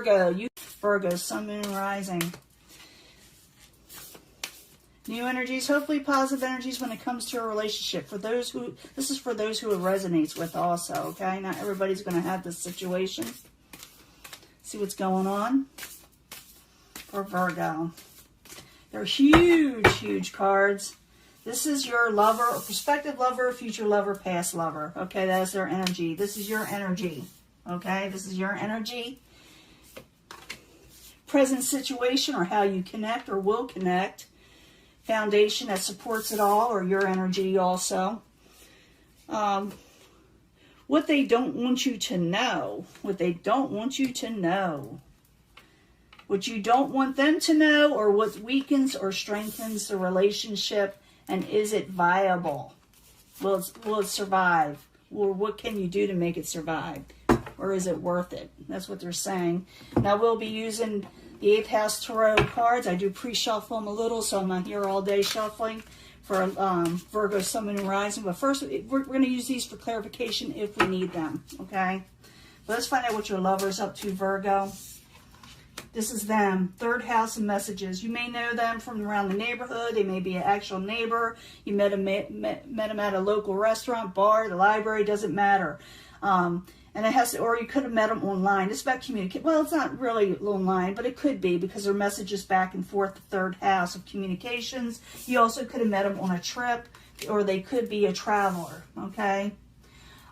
Virgo, you Virgo, Sun, Moon, Rising. New energies, hopefully positive energies when it comes to a relationship. For those who, this is for those who it resonates with also, okay? Not everybody's going to have this situation. See what's going on for Virgo. They're huge, huge cards. This is your lover, or prospective lover, future lover, past lover. Okay, that is their energy. This is your energy. Okay, this is your energy. Present situation, or how you connect or will connect. Foundation that supports it all, or your energy also. What they don't want you to know. What they don't want you to know. What you don't want them to know, or what weakens or strengthens the relationship, and is it viable? Will it survive? Or what can you do to make it survive? Or is it worth it? That's what they're saying. Now we'll be using the 8th House Tarot cards. I do pre-shuffle them a little, so I'm not here all day shuffling for Virgo, Sun, Moon, and Rising. But first, we're going to use these for clarification if we need them, okay? But let's find out what your lover's up to, Virgo. This is them, 3rd house and messages. You may know them from around the neighborhood. They may be an actual neighbor. You met them at a local restaurant, bar, the library, doesn't matter. And it has to, or you could have met them online. It's about communicate. Well, it's not really online, but it could be because their messages back and forth, the 3rd house of communications. You also could have met them on a trip, or they could be a traveler, okay?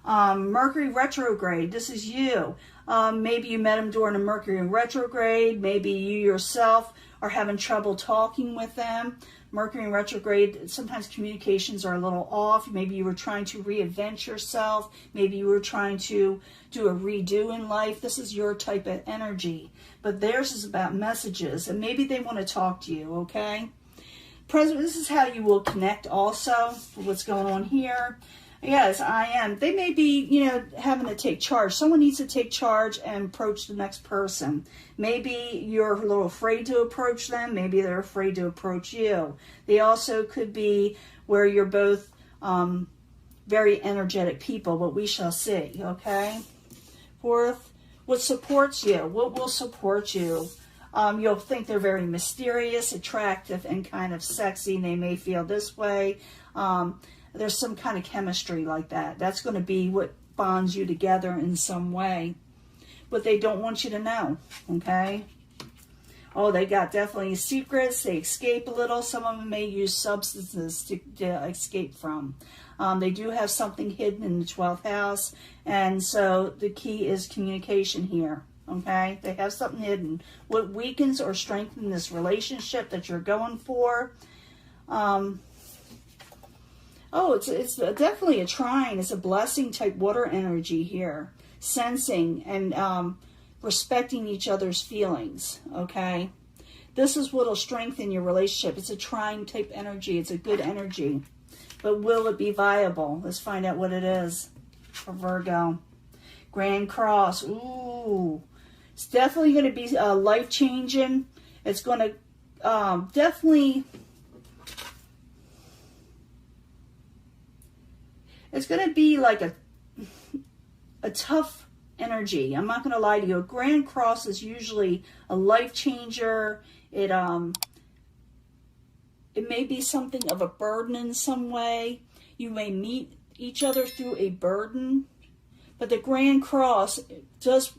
Mercury retrograde, this is you. Maybe you met them during a Mercury retrograde. Maybe you yourself are having trouble talking with them. Mercury in retrograde, sometimes communications are a little off. Maybe you were trying to reinvent yourself. Maybe you were trying to do a redo in life. This is your type of energy. But theirs is about messages, and maybe they want to talk to you, okay? This is how you will connect also with what's going on here. Yes, I am. They may be, having to take charge. Someone needs to take charge and approach the next person. Maybe you're a little afraid to approach them. Maybe they're afraid to approach you. They also could be where you're both very energetic people, but we shall see, okay? 4th, what supports you? What will support you? You'll think they're very mysterious, attractive, and kind of sexy. And they may feel this way. There's some kind of chemistry like that. That's going to be what bonds you together in some way. But they don't want you to know, okay? Oh, they got definitely secrets. They escape a little. Some of them may use substances to escape from. They do have something hidden in the 12th house. And so the key is communication here, okay? They have something hidden. What weakens or strengthens this relationship that you're going for? Oh, it's definitely a trine. It's a blessing type water energy here. Sensing and respecting each other's feelings, okay? This is what will strengthen your relationship. It's a trine type energy. It's a good energy. But will it be viable? Let's find out what it is for Virgo. Grand Cross. Ooh. It's definitely going to be life-changing. It's going to definitely... It's going to be like a tough energy. I'm not going to lie to you. A Grand Cross is usually a life changer. It may be something of a burden in some way. You may meet each other through a burden. But the Grand Cross does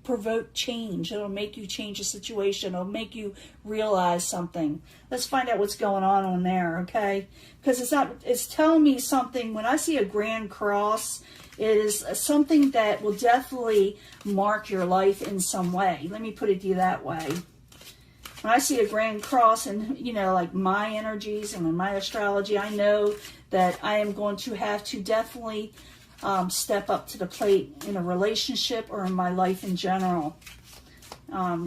provoke change. It'll make you change a situation. It'll make you realize something. Let's find out what's going on there, okay? Because it's telling me something. When I see a Grand Cross, it is something that will definitely mark your life in some way. Let me put it to you that way. When I see a Grand Cross and, like my energies and in my astrology, I know that I am going to have to definitely step up to the plate in a relationship or in my life in general.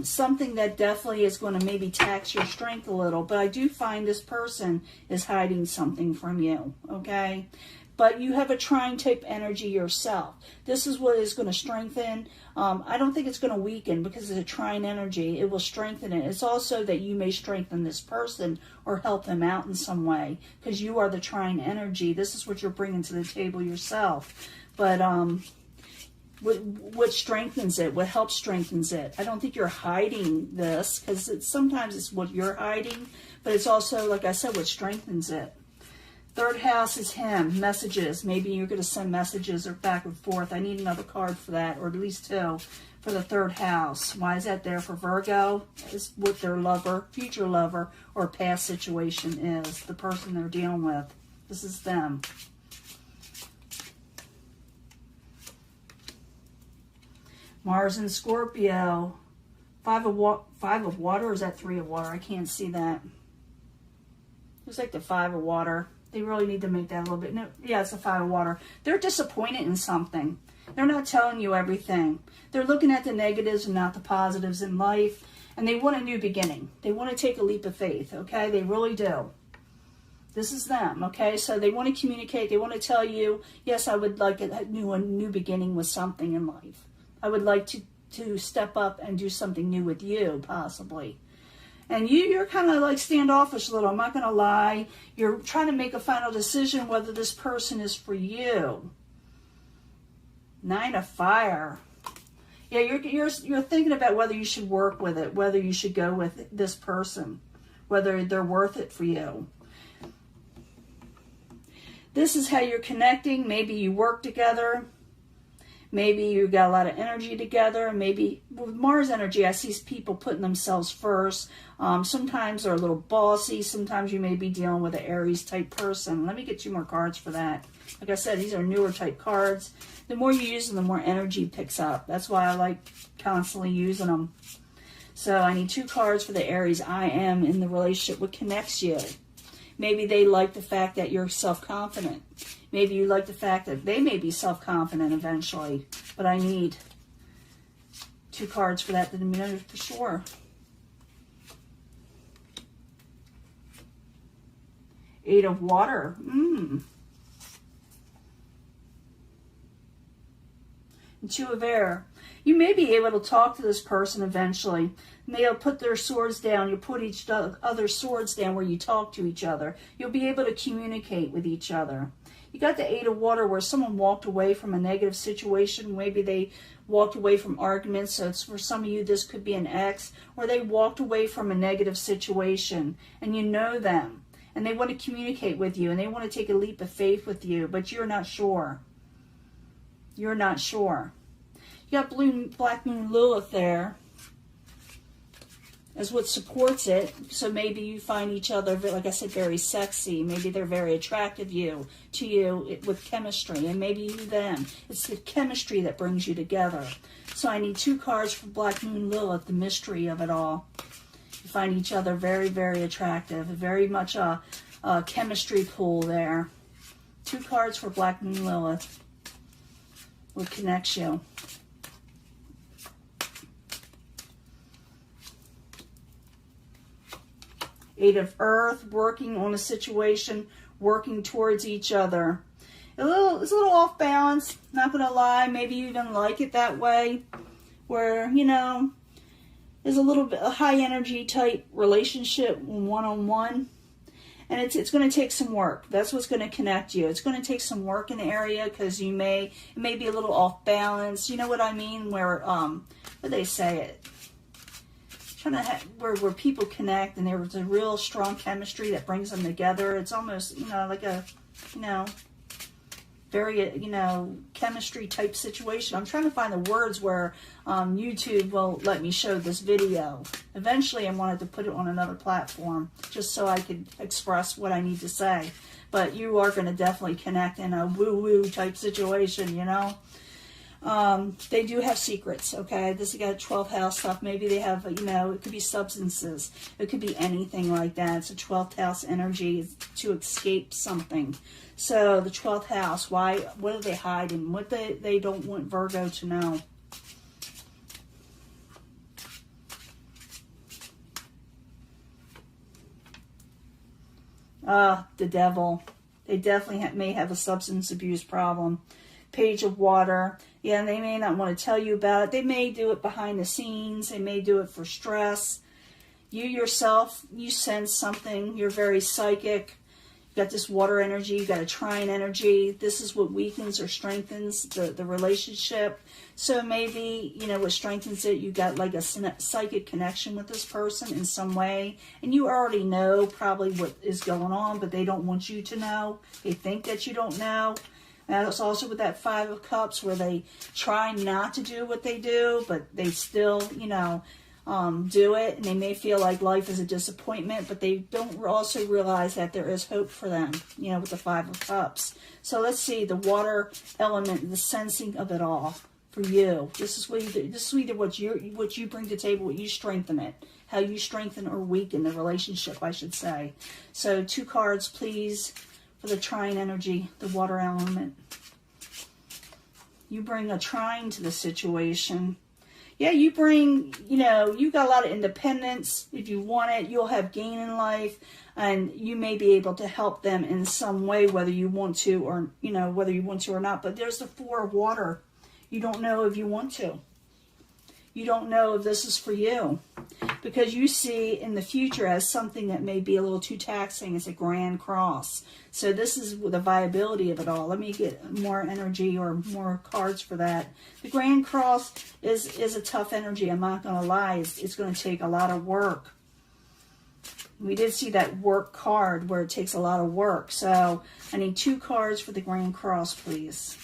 Something that definitely is going to maybe tax your strength a little. But I do find this person is hiding something from you, okay? But you have a trine type energy yourself. This is what is going to strengthen. I don't think it's going to weaken because it's a trine energy. It will strengthen it. It's also that you may strengthen this person or help them out in some way because you are the trine energy. This is what you're bringing to the table yourself. But What strengthens it? What helps strengthens it? I don't think you're hiding this, because sometimes it's what you're hiding, but it's also, like I said, what strengthens it. Third house is him. Messages. Maybe you're going to send messages or back and forth. I need another card for that, or at least two, for the third house. Why is that there for Virgo? Is what their lover, future lover, or past situation is. The person they're dealing with. This is them. Mars and Scorpio. Five of water, or is that 3 of water? I can't see that. It's like the 5 of water. They really need to make that a little bit. No, yeah, it's a 5 of water. They're disappointed in something. They're not telling you everything. They're looking at the negatives and not the positives in life. And they want a new beginning. They want to take a leap of faith, okay? They really do. This is them, okay? So they want to communicate. They want to tell you, yes, I would like a new beginning with something in life. I would like to step up and do something new with you, possibly. And you're kind of like standoffish a little. I'm not going to lie. You're trying to make a final decision whether this person is for you. 9 of fire. Yeah, you're thinking about whether you should work with it, whether you should go with this person, whether they're worth it for you. This is how you're connecting. Maybe you work together. Maybe you got a lot of energy together. Maybe with Mars energy, I see people putting themselves first. Sometimes they're a little bossy. Sometimes you may be dealing with an Aries type person. Let me get 2 more cards for that. Like I said, these are newer type cards. The more you use them, the more energy picks up. That's why I like constantly using them. So I need 2 cards for the Aries. I am in the relationship. What connects you? Maybe they like the fact that you're self-confident. Maybe you like the fact that they may be self-confident eventually. But I need 2 cards for that to know for sure. Eight of water. And 2 of air. You may be able to talk to this person eventually. They'll put their swords down. You put each other's swords down where you talk to each other. You'll be able to communicate with each other. You got the 8 of water where someone walked away from a negative situation. Maybe they walked away from arguments. So it's for some of you, this could be an ex. Or they walked away from a negative situation. And you know them. And they want to communicate with you. And they want to take a leap of faith with you. But you're not sure. You're not sure. You got Black Moon Lilith there as what supports it. So maybe you find each other, like I said, very sexy. Maybe they're very attractive to you with chemistry. And maybe you them. It's the chemistry that brings you together. So I need 2 cards for Black Moon Lilith, the mystery of it all. You find each other very, very attractive. Very much a chemistry pool there. 2 cards for Black Moon Lilith. What connects you? Eight of Earth, working on a situation, working towards each other. It's a little off balance, not going to lie. Maybe you even like it that way, where, you know, there's a little bit a high energy type relationship, one-on-one. And it's going to take some work. That's what's going to connect you. It's going to take some work in the area because it may be a little off balance. You know what I mean? Where, what do they say it? Trying to where people connect and there's a real strong chemistry that brings them together. It's almost, you know, like a, you know, very, you know, chemistry type situation. I'm trying to find the words where YouTube will let me show this video. Eventually I wanted to put it on another platform just so I could express what I need to say. But you are going to definitely connect in a woo-woo type situation, you know. They do have secrets, okay? This has got 12th house stuff. Maybe they have, you know, it could be substances. It could be anything like that. It's a 12th house energy to escape something. So the 12th house, why? What are they hiding? What they don't want Virgo to know? The devil. They definitely may have a substance abuse problem. Page of water. Yeah, they may not want to tell you about it. They may do it behind the scenes. They may do it for stress. You yourself, you sense something. You're very psychic. got this water energy, you got a trine energy. This is what weakens or strengthens the relationship. So maybe, you know, what strengthens it, you got like a psychic connection with this person in some way. And you already know probably what is going on, but they don't want you to know. They think that you don't know. And that's also with that Five of Cups, where they try not to do what they do, but they still, you know, do it, and they may feel like life is a disappointment, but they don't also realize that there is hope for them, you know, with the Five of Cups. So let's see the water element, the sensing of it all for you. This is either what you bring to the table, what you strengthen it, how you strengthen or weaken the relationship, I should say. So 2 cards, please, for the trine energy, the water element. You bring a trine to the situation. Yeah, you bring, you know, you got a lot of independence. If you want it, you'll have gain in life, and you may be able to help them in some way, whether you want to or, you know, whether you want to or not. But there's the 4 of water. You don't know if you want to. You don't know if this is for you, because you see in the future as something that may be a little too taxing. It's a Grand Cross. So this is the viability of it all. Let me get more energy or more cards for that. The Grand Cross is a tough energy. I'm not going to lie. It's going to take a lot of work. We did see that work card where it takes a lot of work. So I need 2 cards for the Grand Cross, please.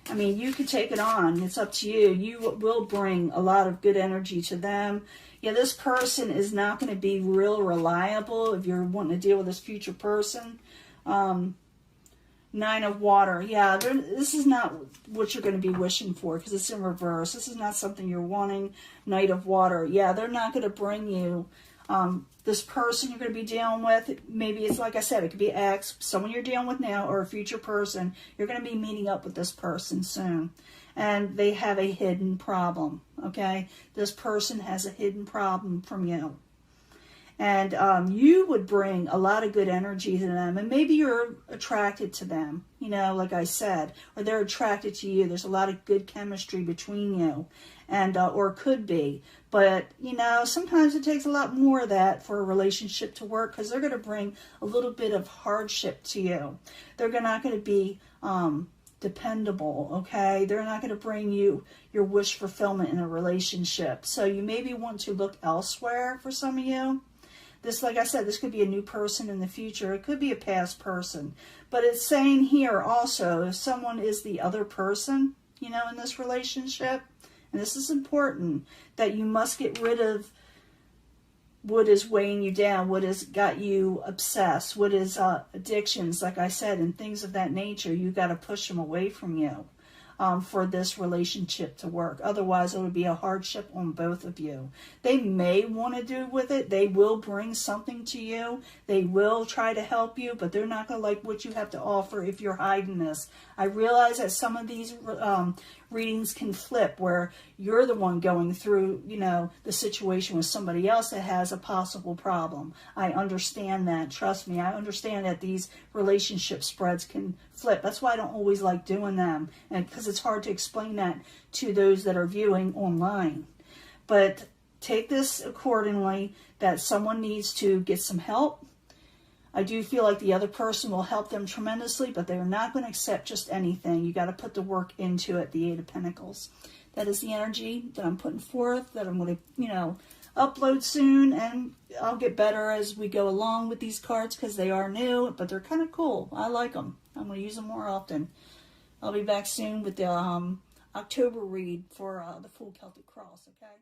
I mean, you can take it on. It's up to you. You will bring a lot of good energy to them. Yeah, this person is not going to be real reliable if you're wanting to deal with this future person. 9 of water. Yeah, this is not what you're going to be wishing for, because it's in reverse. This is not something you're wanting. Knight of water. Yeah, they're not going to bring you this person you're going to be dealing with. Maybe it's, like I said, it could be ex, someone you're dealing with now, or a future person. You're going to be meeting up with this person soon. And they have a hidden problem, okay? This person has a hidden problem from you. And you would bring a lot of good energy to them. And maybe you're attracted to them, you know, like I said. Or they're attracted to you. There's a lot of good chemistry between you. And or could be. But, you know, sometimes it takes a lot more of that for a relationship to work, because they're going to bring a little bit of hardship to you. They're not going to be dependable, okay? They're not going to bring you your wish fulfillment in a relationship. So you maybe want to look elsewhere for some of you. This, like I said, this could be a new person in the future. It could be a past person. But it's saying here also, if someone is the other person, you know, in this relationship, and this is important, that you must get rid of what is weighing you down, what has got you obsessed, what is addictions, like I said, and things of that nature. You got to push them away from you for this relationship to work. Otherwise, it would be a hardship on both of you. They may want to do with it. They will bring something to you. They will try to help you, but they're not going to like what you have to offer if you're hiding this. I realize that some of these readings can flip, where you're the one going through, you know, the situation with somebody else that has a possible problem. I understand that. Trust me, I understand that these relationship spreads can flip. That's why I don't always like doing them, and because it's hard to explain that to those that are viewing online. But take this accordingly, that someone needs to get some help. I do feel like the other person will help them tremendously, but they're not going to accept just anything. You got to put the work into it, the 8 of Pentacles. That is the energy that I'm putting forth, that I'm going to, you know, upload soon, and I'll get better as we go along with these cards, because they are new, but they're kind of cool. I like them. I'm going to use them more often. I'll be back soon with the October read for the Full Celtic Cross, okay?